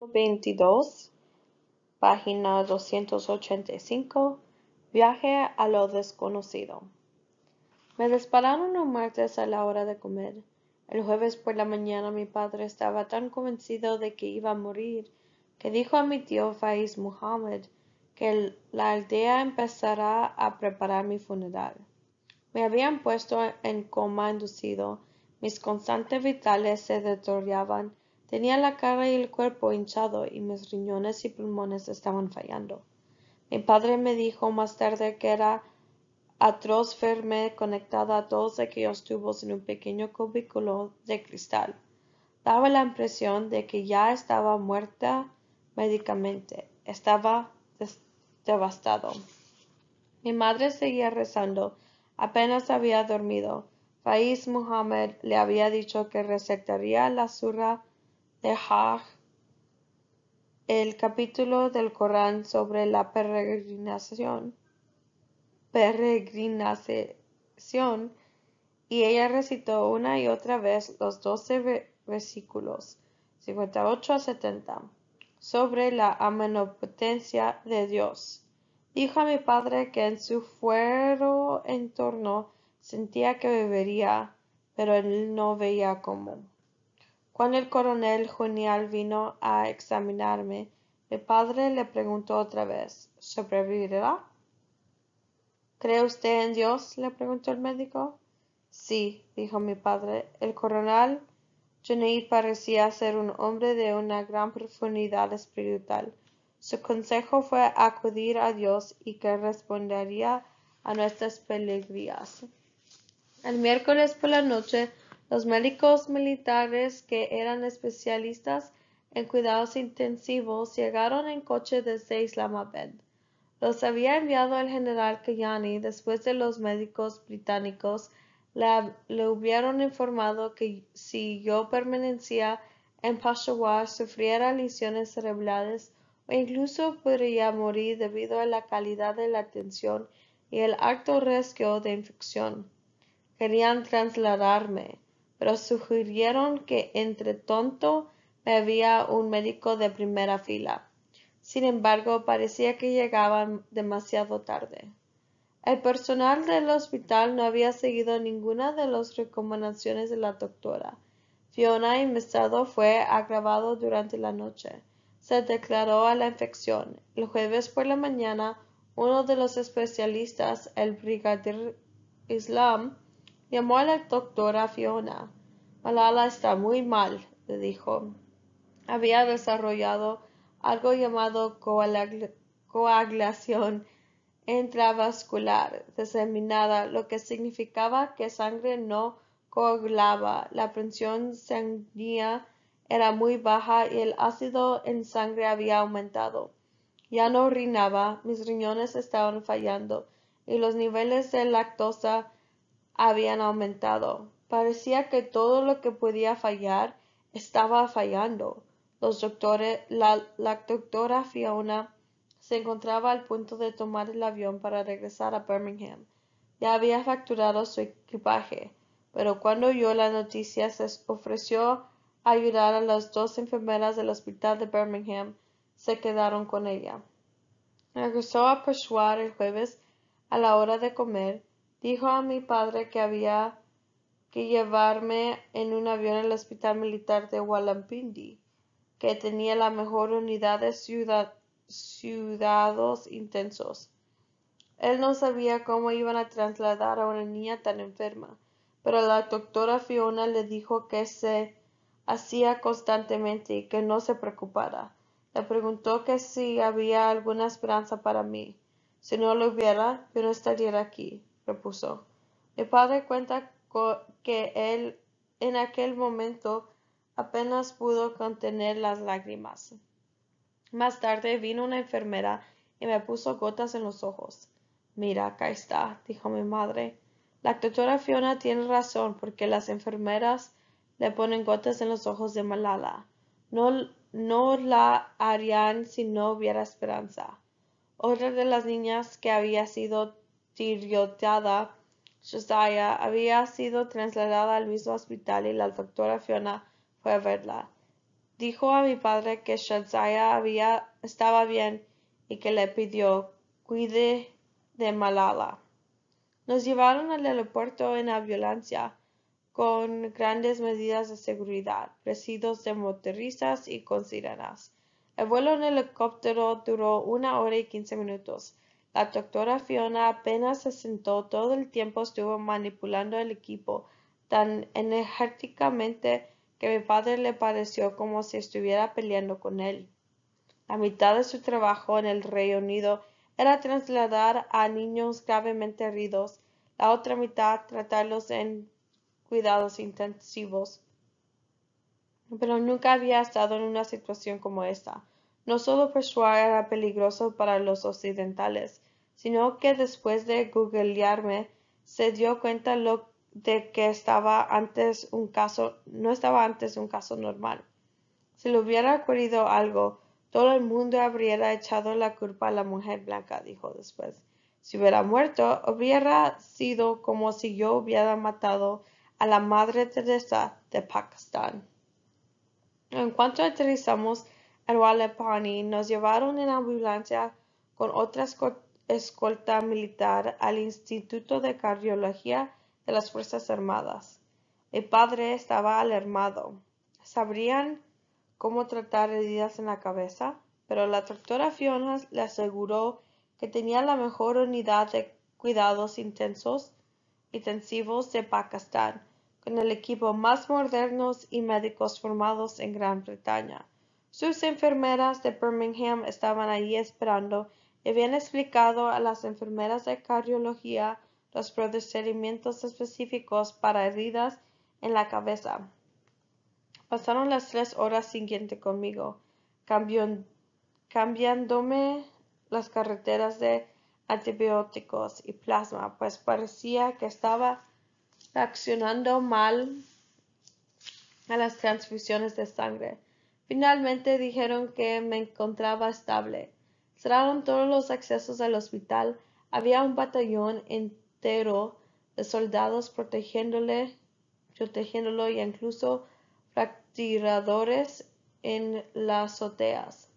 22, página 285, Viaje a lo desconocido. Me dispararon un martes a la hora de comer. El jueves por la mañana mi padre estaba tan convencido de que iba a morir, que dijo a mi tío Faiz Muhammad que la aldea empezará a preparar mi funeral. Me habían puesto en coma inducido, mis constantes vitales se deterioraban, tenía la cara y el cuerpo hinchado y mis riñones y pulmones estaban fallando. Mi padre me dijo más tarde que era atroz verme conectada a todos aquellos tubos en un pequeño cubículo de cristal. Daba la impresión de que ya estaba muerta médicamente. Estaba devastado. Mi madre seguía rezando. Apenas había dormido. Faiz Muhammad le había dicho que recitaría la surah de Hajj, el capítulo del Corán sobre la peregrinación, y ella recitó una y otra vez los 12 versículos, 58 a 70, sobre la omnipotencia de Dios. Dijo a mi padre que en su fuero entorno sentía que bebería, pero él no veía cómo. Cuando el coronel Junial vino a examinarme, mi padre le preguntó otra vez, ¿sobrevivirá? ¿Cree usted en Dios? Le preguntó el médico. Sí, dijo mi padre. El coronel Junaid parecía ser un hombre de una gran profundidad espiritual. Su consejo fue acudir a Dios y que respondería a nuestras plegarias. El miércoles por la noche, los médicos militares que eran especialistas en cuidados intensivos llegaron en coche desde Islamabad. Los había enviado el general Kayani después de los médicos británicos le hubieran informado que si yo permanecía en Peshawar sufriera lesiones cerebrales o incluso podría morir debido a la calidad de la atención y el alto riesgo de infección. Querían trasladarme, pero sugirieron que entre tanto me había un médico de primera fila. Sin embargo, parecía que llegaban demasiado tarde. El personal del hospital no había seguido ninguna de las recomendaciones de la doctora. Fiona y mi estado fue agravado durante la noche. Se declaró a la infección. El jueves por la mañana, uno de los especialistas, el brigadier Islam, llamó a la doctora Fiona. Malala está muy mal, le dijo. Había desarrollado algo llamado coagulación intravascular diseminada, lo que significaba que sangre no coagulaba, la presión sanguínea era muy baja y el ácido en sangre había aumentado. Ya no orinaba, mis riñones estaban fallando y los niveles de lactosa habían aumentado. Parecía que todo lo que podía fallar estaba fallando. La doctora Fiona se encontraba al punto de tomar el avión para regresar a Birmingham. Ya había facturado su equipaje, pero cuando oyó la noticia se ofreció a ayudar a las 2 enfermeras del hospital de Birmingham. Se quedaron con ella. Regresó a Peshawar el jueves a la hora de comer. Dijo a mi padre que había que llevarme en un avión al hospital militar de Rawalpindi, que tenía la mejor unidad de cuidados intensos. Él no sabía cómo iban a trasladar a una niña tan enferma, pero la doctora Fiona le dijo que se hacía constantemente y que no se preocupara. Le preguntó que si había alguna esperanza para mí. Si no lo hubiera, yo no estaría aquí, repuso. Mi padre cuenta que él en aquel momento apenas pudo contener las lágrimas. Más tarde vino una enfermera y me puso gotas en los ojos. Mira, acá está, dijo mi madre. La doctora Fiona tiene razón porque las enfermeras le ponen gotas en los ojos de Malala. No la harían si no hubiera esperanza. Otra de las niñas que había sido tiroteada, Josiah, había sido trasladada al mismo hospital y la doctora Fiona fue a verla. dijo a mi padre que Shazaya estaba bien y que le pidió cuide de Malala. Nos llevaron al aeropuerto en la violencia, con grandes medidas de seguridad, presidios de motoristas y con sirenas. El vuelo en helicóptero duró 1 hora y 15 minutos. La doctora Fiona apenas se sentó, todo el tiempo estuvo manipulando el equipo tan enérgicamente que a mi padre le pareció como si estuviera peleando con él. La mitad de su trabajo en el Reino Unido era trasladar a niños gravemente heridos, la otra mitad tratarlos en cuidados intensivos. Pero nunca había estado en una situación como esta. No solo Peshawar era peligroso para los occidentales, sino que después de googlearme se dio cuenta de que no estaba antes un caso normal. Si le hubiera ocurrido algo, todo el mundo habría echado la culpa a la mujer blanca, dijo después. Si hubiera muerto, hubiera sido como si yo hubiera matado a la Madre Teresa de Pakistán. En cuanto aterrizamos en Walepani, nos llevaron en ambulancia con otra escolta militar al Instituto de Cardiología de las Fuerzas Armadas. Mi padre estaba alarmado. ¿Sabrían cómo tratar heridas en la cabeza? Pero la doctora Fiona le aseguró que tenía la mejor unidad de cuidados intensivos de Pakistán, con el equipo más modernos y médicos formados en Gran Bretaña. Sus enfermeras de Birmingham estaban allí esperando y habían explicado a las enfermeras de cardiología los procedimientos específicos para heridas en la cabeza. Pasaron las 3 horas siguientes conmigo, cambiándome las carreteras de antibióticos y plasma, pues parecía que estaba reaccionando mal a las transfusiones de sangre. Finalmente dijeron que me encontraba estable. Cerraron todos los accesos al hospital. Había un batallón entero de soldados protegiéndolo y incluso francotiradores en las azoteas.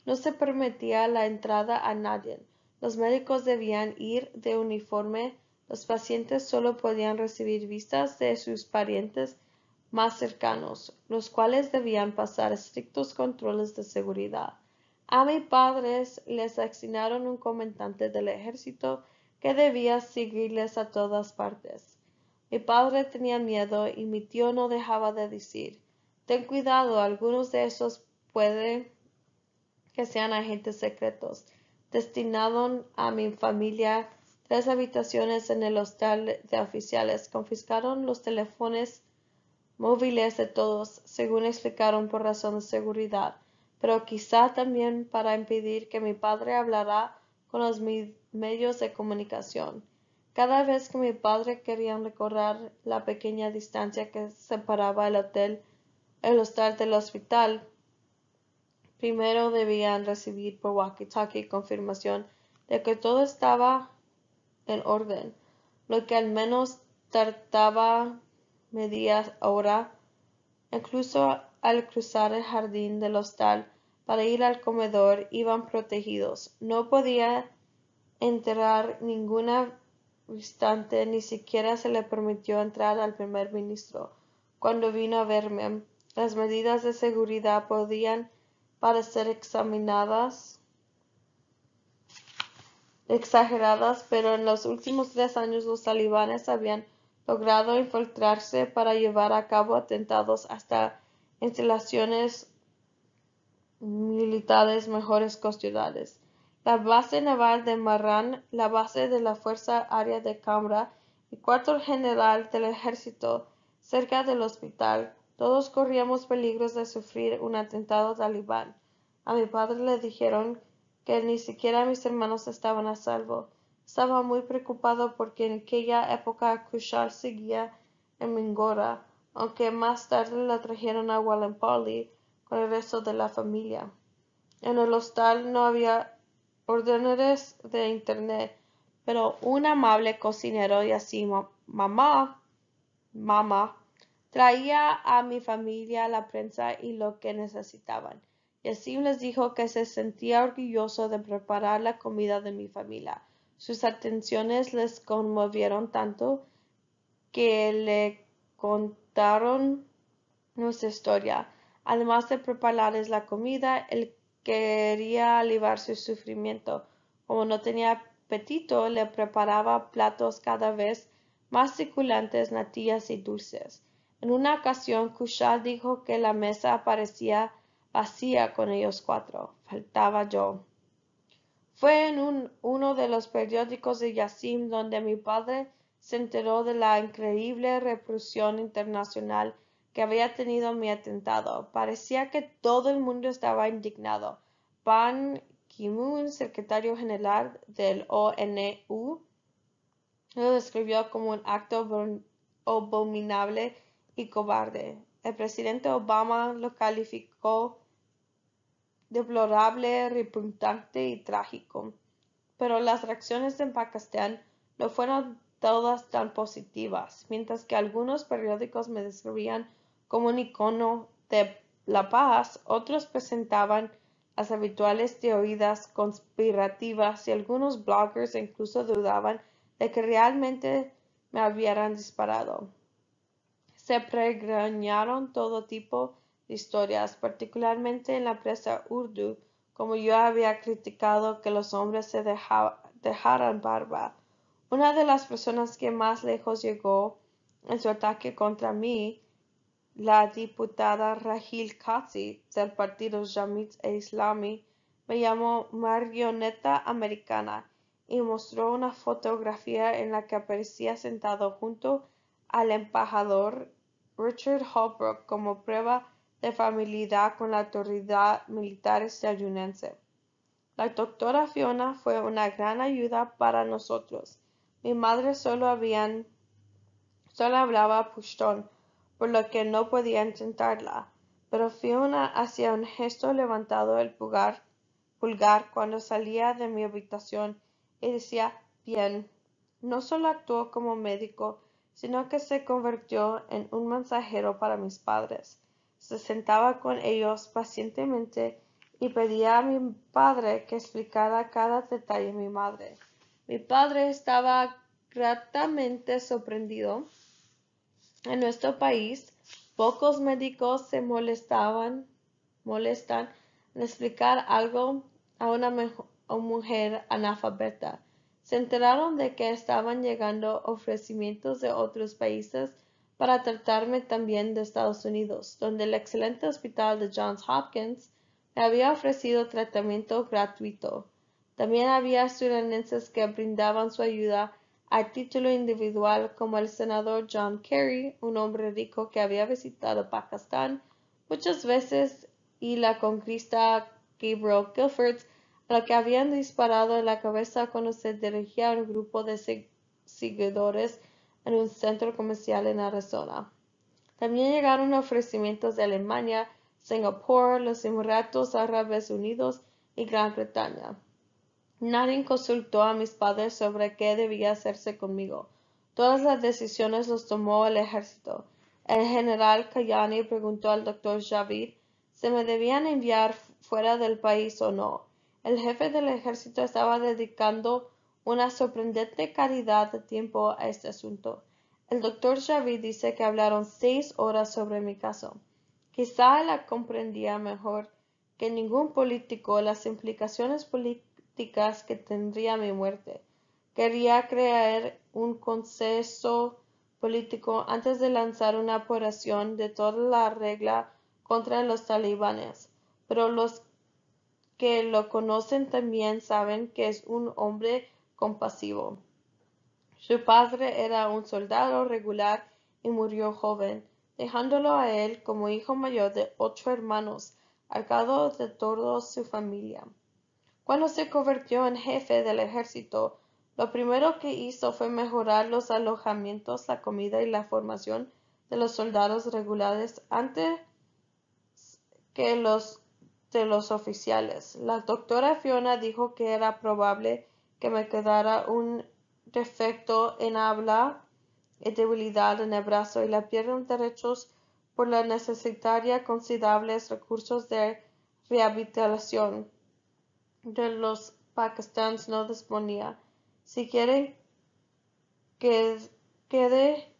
No se permitía la entrada a nadie. Los médicos debían ir de uniforme. Los pacientes solo podían recibir visitas de sus parientes más cercanos, los cuales debían pasar estrictos controles de seguridad. A mis padres les asignaron un comandante del ejército que debía seguirles a todas partes. Mi padre tenía miedo y mi tío no dejaba de decir, ten cuidado, algunos de esos puede que sean agentes secretos. Destinaron a mi familia 3 habitaciones en el hostal de oficiales. Confiscaron los teléfonos móviles de todos, según explicaron por razón de seguridad, pero quizá también para impedir que mi padre hablara con los medios de comunicación. Cada vez que mi padre quería recorrer la pequeña distancia que separaba el hostal del hospital, primero debían recibir por walkie-talkie confirmación de que todo estaba en orden, lo que al menos tardaba media hora. Incluso al cruzar el jardín del hostal para ir al comedor iban protegidos. No podía entrar ninguna visitante, ni siquiera se le permitió entrar al primer ministro. Cuando vino a verme, las medidas de seguridad podían parecer exageradas, pero en los últimos 3 años los talibanes habían logrado infiltrarse para llevar a cabo atentados hasta instalaciones militares mejores ciudades. La base naval de Marrán, la base de la Fuerza Aérea de Canberra y cuartel general del ejército cerca del hospital, todos corríamos peligros de sufrir un atentado talibán. A mi padre le dijeron que ni siquiera mis hermanos estaban a salvo. Estaba muy preocupado porque en aquella época Kushal seguía en Mingora, aunque más tarde la trajeron a Wallenpolly con el resto de la familia. En el hostal no había ordenadores de internet, pero un amable cocinero y así mamá Traía a mi familia la prensa y lo que necesitaban. Yassim les dijo que se sentía orgulloso de preparar la comida de mi familia. Sus atenciones les conmovieron tanto que le contaron nuestra historia. Además de prepararles la comida, él quería aliviar su sufrimiento. Como no tenía apetito, le preparaba platos cada vez más suculentos, natillas y dulces. En una ocasión, Kushal dijo que la mesa parecía vacía con ellos cuatro. Faltaba yo. Fue en uno de los periódicos de Yassim donde mi padre se enteró de la increíble repercusión internacional que había tenido mi atentado. Parecía que todo el mundo estaba indignado. Ban Ki-moon, secretario general del ONU, lo describió como un acto abominable y cobarde. El presidente Obama lo calificó deplorable, repugnante y trágico. Pero las reacciones en Pakistán no fueron todas tan positivas. Mientras que algunos periódicos me describían como un icono de la paz, otros presentaban las habituales teorías conspirativas y algunos bloggers incluso dudaban de que realmente me hubieran disparado. Se pregrañaron todo tipo de historias, particularmente en la prensa urdu, como yo había criticado que los hombres se dejaran barba. Una de las personas que más lejos llegó en su ataque contra mí, la diputada Rahil Kazi del partido Jamaat Islami, me llamó marioneta americana y mostró una fotografía en la que aparecía sentado junto al embajador Richard Holbrooke como prueba de familiaridad con la autoridad militar estadounidense. La doctora Fiona fue una gran ayuda para nosotros. Mi madre solo hablaba Pushtun, por lo que no podía intentarla, pero Fiona hacía un gesto levantando el pulgar cuando salía de mi habitación y decía bien. No solo actuó como médico, sino que se convirtió en un mensajero para mis padres. Se sentaba con ellos pacientemente y pedía a mi padre que explicara cada detalle a mi madre. Mi padre estaba gratamente sorprendido. En nuestro país, pocos médicos se molestan en explicar algo a una mujer analfabeta. Se enteraron de que estaban llegando ofrecimientos de otros países para tratarme también de Estados Unidos, donde el excelente hospital de Johns Hopkins me había ofrecido tratamiento gratuito. También había estadounidenses que brindaban su ayuda a título individual, como el senador John Kerry, un hombre rico que había visitado Pakistán muchas veces, y la congresista Gabrielle Giffords, a la que habían disparado en la cabeza cuando se dirigía a un grupo de seguidores en un centro comercial en Arizona. También llegaron ofrecimientos de Alemania, Singapur, los Emiratos Árabes Unidos y Gran Bretaña. Nadie consultó a mis padres sobre qué debía hacerse conmigo. Todas las decisiones las tomó el ejército. El general Kayani preguntó al doctor Javid si me debían enviar fuera del país o no. El jefe del ejército estaba dedicando una sorprendente cantidad de tiempo a este asunto. El doctor Javid dice que hablaron 6 horas sobre mi caso. Quizá él comprendía mejor que ningún político las implicaciones políticas que tendría mi muerte. Quería crear un consenso político antes de lanzar una operación de toda la regla contra los talibanes, pero los que lo conocen también saben que es un hombre compasivo. Su padre era un soldado regular y murió joven, dejándolo a él como hijo mayor de 8 hermanos, al cargo de toda su familia. Cuando se convirtió en jefe del ejército, lo primero que hizo fue mejorar los alojamientos, la comida y la formación de los soldados regulares antes que los de los oficiales. La doctora Fiona dijo que era probable que me quedara un defecto en habla y debilidad en el brazo y la pierna derechos por la necesitaría considerables recursos de rehabilitación de los pakistaníes no disponía. Si quieren que quede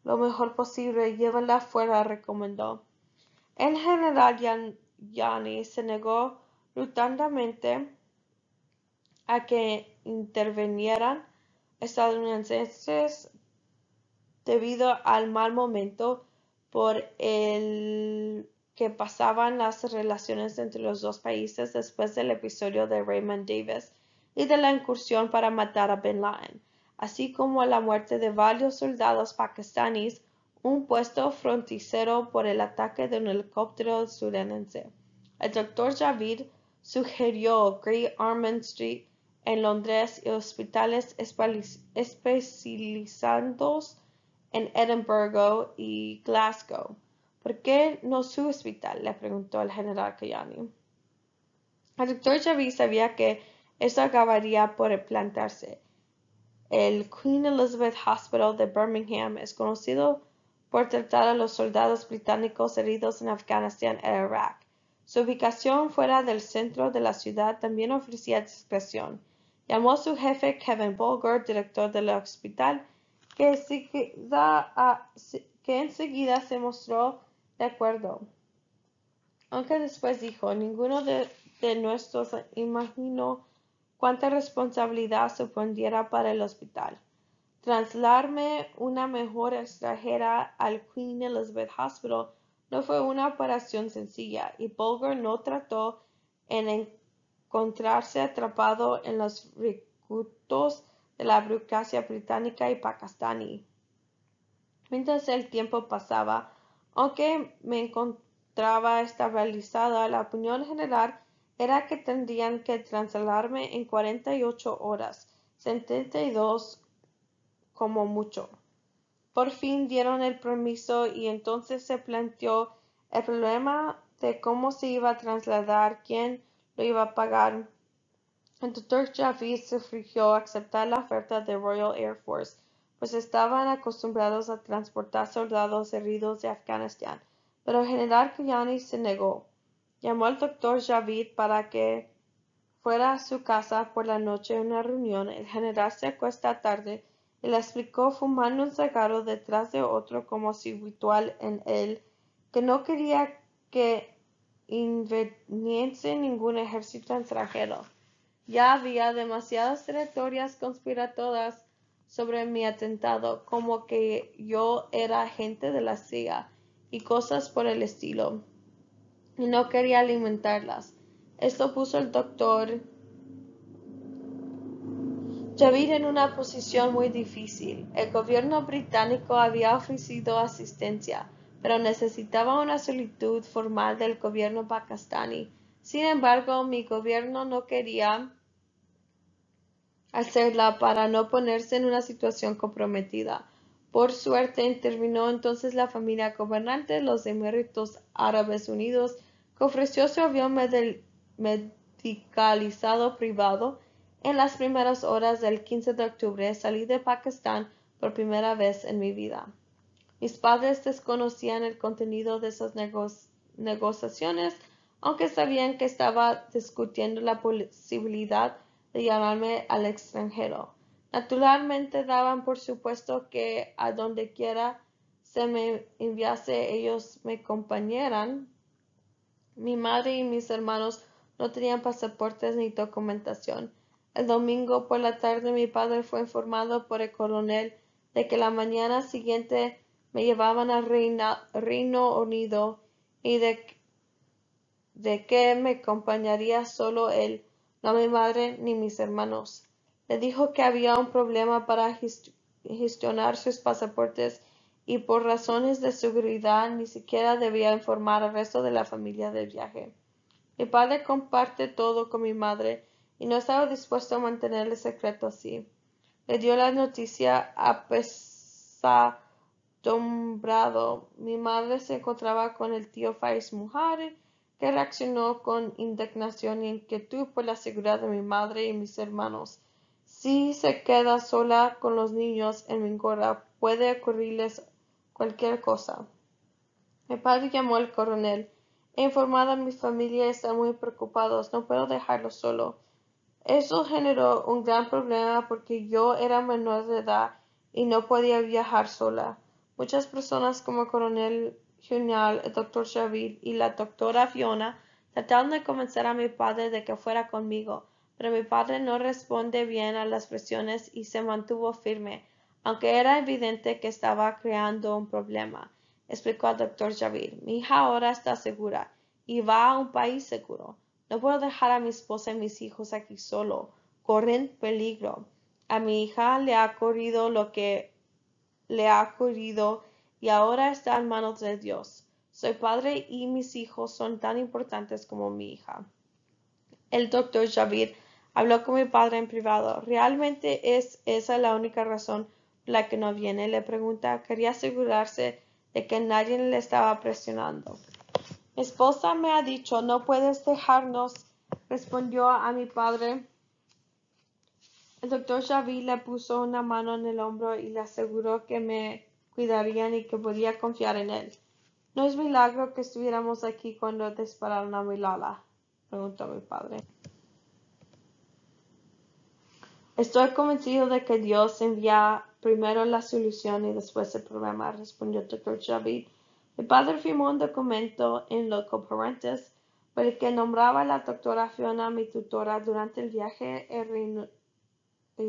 lo mejor posible, llévenla fuera, recomendó. El general Yani se negó rotundamente a que intervinieran estadounidenses debido al mal momento por el que pasaban las relaciones entre los dos países después del episodio de Raymond Davis y de la incursión para matar a Bin Laden, así como la muerte de varios soldados pakistaníes, un puesto fronterizo por el ataque de un helicóptero estadounidense. El Dr. Javid sugirió Great Ormond Street en Londres y hospitales especializados en Edimburgo y Glasgow. ¿Por qué no su hospital?, le preguntó el general Kayani. El doctor Javid sabía que eso acabaría por plantarse. El Queen Elizabeth Hospital de Birmingham es conocido por tratar a los soldados británicos heridos en Afganistán e Irak. Su ubicación fuera del centro de la ciudad también ofrecía discreción. Llamó a su jefe Kevin Bulger, director del hospital, que enseguida se mostró de acuerdo. Aunque después dijo, ninguno de nosotros imaginó cuánta responsabilidad supondría para el hospital. Trasladarme una mejor extranjera al Queen Elizabeth Hospital no fue una operación sencilla, y Bulger no trató en encontrarse atrapado en los recursos de la burocracia británica y pakistaní. Mientras el tiempo pasaba, aunque me encontraba estabilizada, la opinión general era que tendrían que trasladarme en 48 horas, 72 como mucho. Por fin dieron el permiso y entonces se planteó el problema de cómo se iba a trasladar, quién lo iba a pagar. El Dr. Javid sugirió aceptar la oferta de Royal Air Force, pues estaban acostumbrados a transportar soldados heridos de Afganistán, pero el general Kayani se negó. Llamó al Dr. Javid para que fuera a su casa por la noche en una reunión. El general se acuesta tarde y le explicó fumando un cigarro detrás de otro como si ritual en él, que no quería que interviniese ningún ejército extranjero. Ya había demasiadas teorías conspiratorias sobre mi atentado, como que yo era agente de la CIA y cosas por el estilo, y no quería alimentarlas. Esto puso al doctor Javid en una posición muy difícil. El gobierno británico había ofrecido asistencia, pero necesitaba una solicitud formal del gobierno pakistaní. Sin embargo, mi gobierno no quería hacerla para no ponerse en una situación comprometida. Por suerte, intervino entonces la familia gobernante de los Emiratos Árabes Unidos, que ofreció su avión medicalizado privado. En las primeras horas del 15 de octubre salí de Pakistán por primera vez en mi vida. Mis padres desconocían el contenido de esas negociaciones, aunque sabían que estaba discutiendo la posibilidad de llevarme al extranjero. Naturalmente daban por supuesto que a donde quiera se me enviase ellos me acompañaran. Mi madre y mis hermanos no tenían pasaportes ni documentación. El domingo por la tarde mi padre fue informado por el coronel de que la mañana siguiente me llevaban al Reino Unido y de que me acompañaría solo él, no mi madre ni mis hermanos. Le dijo que había un problema para gestionar sus pasaportes y por razones de seguridad ni siquiera debía informar al resto de la familia del viaje. Mi padre comparte todo con mi madre y no estaba dispuesto a mantener el secreto así. Le dio la noticia apesadumbrado. Mi madre se encontraba con el tío Faiz Muhammad, que reaccionó con indignación y inquietud por la seguridad de mi madre y mis hermanos. Si se queda sola con los niños en Mingora, puede ocurrirles cualquier cosa. Mi padre llamó al coronel. He informado a mi familia y están muy preocupados. No puedo dejarlo solo. Eso generó un gran problema porque yo era menor de edad y no podía viajar sola. Muchas personas como el coronel Junal, el doctor Javid y la doctora Fiona trataron de convencer a mi padre de que fuera conmigo, pero mi padre no responde bien a las presiones y se mantuvo firme, aunque era evidente que estaba creando un problema, explicó el doctor Javid. Mi hija ahora está segura y va a un país seguro. No puedo dejar a mi esposa y mis hijos aquí solo. Corren peligro. A mi hija le ha ocurrido lo que le ha ocurrido y ahora está en manos de Dios. Soy padre y mis hijos son tan importantes como mi hija. El doctor Javid habló con mi padre en privado. ¿Realmente es esa la única razón por la que no viene? Le pregunta. Quería asegurarse de que nadie le estaba presionando. Mi esposa me ha dicho, no puedes dejarnos, respondió a mi padre. El doctor Javid le puso una mano en el hombro y le aseguró que me cuidarían y que podía confiar en él. ¿No es milagro que estuviéramos aquí cuando dispararon a Milala?, preguntó mi padre. Estoy convencido de que Dios envía primero la solución y después el problema, respondió el doctor Javid. Mi padre firmó un documento en loco parentis por el que nombraba a la doctora Fiona mi tutora durante el viaje al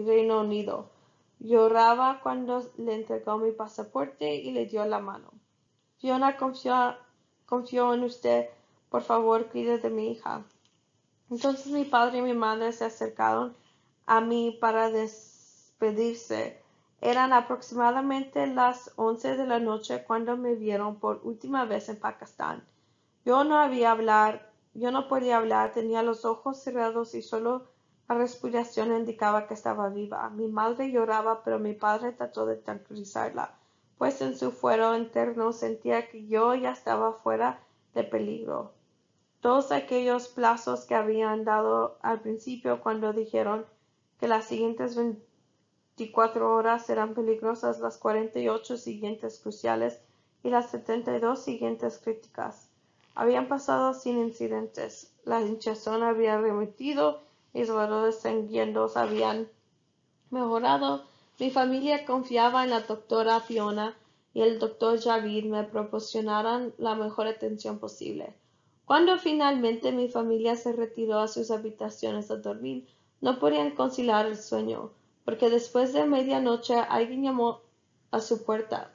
Reino Unido. Lloraba cuando le entregó mi pasaporte y le dio la mano. Fiona confió en usted. Por favor, cuide de mi hija. Entonces mi padre y mi madre se acercaron a mí para despedirse. Eran aproximadamente las 11 de la noche cuando me vieron por última vez en Pakistán. Yo no podía hablar, tenía los ojos cerrados y solo la respiración indicaba que estaba viva. Mi madre lloraba, pero mi padre trató de tranquilizarla, pues en su fuero interno sentía que yo ya estaba fuera de peligro. Todos aquellos plazos que habían dado al principio cuando dijeron que las siguientes 24 horas eran peligrosas, las 48 siguientes cruciales y las 72 siguientes críticas. Habían pasado sin incidentes. La hinchazón había remitido, mis valores sanguíneos habían mejorado. Mi familia confiaba en la doctora Fiona y el doctor Javid me proporcionaran la mejor atención posible. Cuando finalmente mi familia se retiró a sus habitaciones a dormir, no podían conciliar el sueño, porque después de medianoche alguien llamó a su puerta.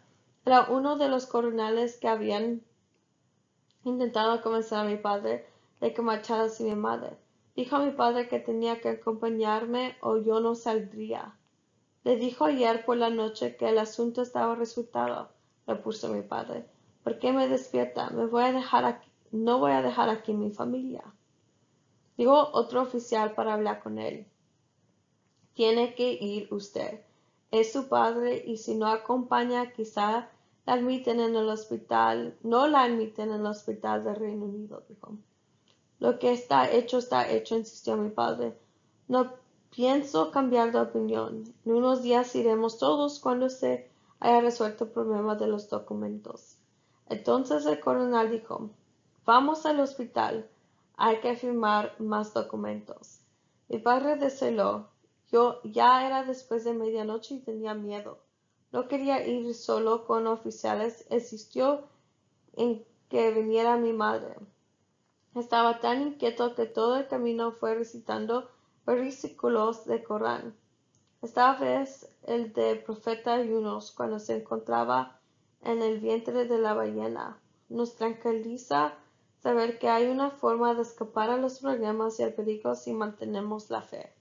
Era uno de los coronales que habían intentado convencer a mi padre de que marchara sin mi madre. Dijo a mi padre que tenía que acompañarme o yo no saldría. Le dijo ayer por la noche que el asunto estaba resuelto, repuso mi padre. ¿Por qué me despierta? No voy a dejar aquí mi familia. Dijo otro oficial para hablar con él. Tiene que ir usted. Es su padre y si no acompaña quizá la admiten en el hospital. No la admiten en el hospital del Reino Unido, dijo. Lo que está hecho, insistió mi padre. No pienso cambiar de opinión. En unos días iremos todos cuando se haya resuelto el problema de los documentos. Entonces el coronel dijo, vamos al hospital. Hay que firmar más documentos. Mi padre desveló. Yo ya era después de medianoche y tenía miedo. No quería ir solo con oficiales. Insistió en que viniera mi madre. Estaba tan inquieto que todo el camino fue recitando versículos de Corán. Esta vez el del profeta Yunus cuando se encontraba en el vientre de la ballena. Nos tranquiliza saber que hay una forma de escapar a los problemas y al peligro si mantenemos la fe.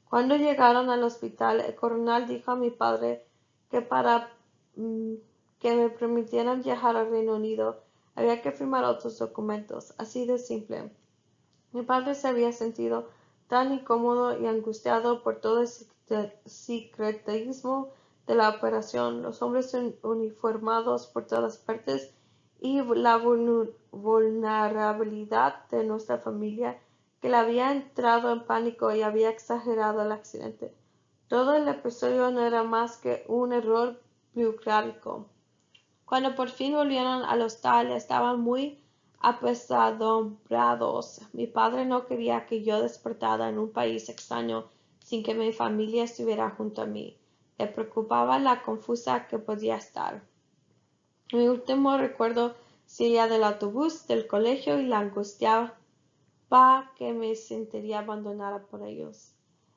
Cuando llegaron al hospital, el coronel dijo a mi padre que para que me permitieran viajar al Reino Unido, había que firmar otros documentos, así de simple. Mi padre se había sentido tan incómodo y angustiado por todo el secretismo de la operación, los hombres uniformados por todas partes y la vulnerabilidad de nuestra familia, que le había entrado en pánico y había exagerado el accidente. Todo el episodio no era más que un error burocrático. Cuando por fin volvieron al hostal, estaban muy apesadumbrados. Mi padre no quería que yo despertara en un país extraño sin que mi familia estuviera junto a mí. Le preocupaba la confusa que podía estar. Mi último recuerdo sería del autobús del colegio y la angustiaba que me sentiría abandonada por ellos.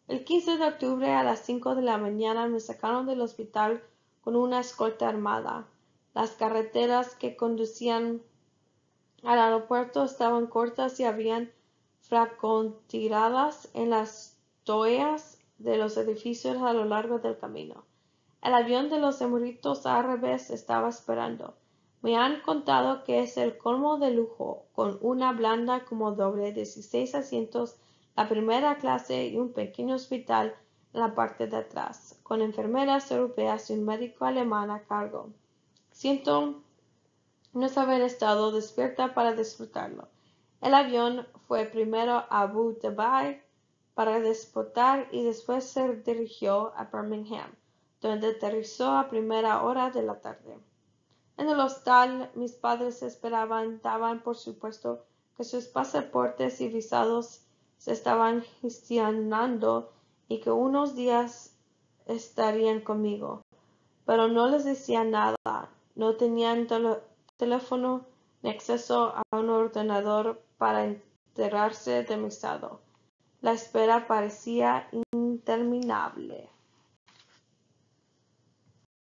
El 15 de octubre a las 5 de la mañana me sacaron del hospital con una escolta armada. Las carreteras que conducían al aeropuerto estaban cortas y habían francotiradores en las toallas de los edificios a lo largo del camino. El avión de los Emiratos Árabes estaba esperando. Me han contado que es el colmo de lujo, con una blanda como doble, 16 asientos, la primera clase y un pequeño hospital en la parte de atrás, con enfermeras europeas y un médico alemán a cargo. Siento no haber estado despierta para disfrutarlo. El avión fue primero a Abu Dhabi para despegar y después se dirigió a Birmingham, donde aterrizó a primera hora de la tarde. En el hostal mis padres esperaban, daban por supuesto que sus pasaportes y visados se estaban gestionando y que unos días estarían conmigo, pero no les decía nada. No tenían teléfono ni acceso a un ordenador para enterarse de mi estado. La espera parecía interminable.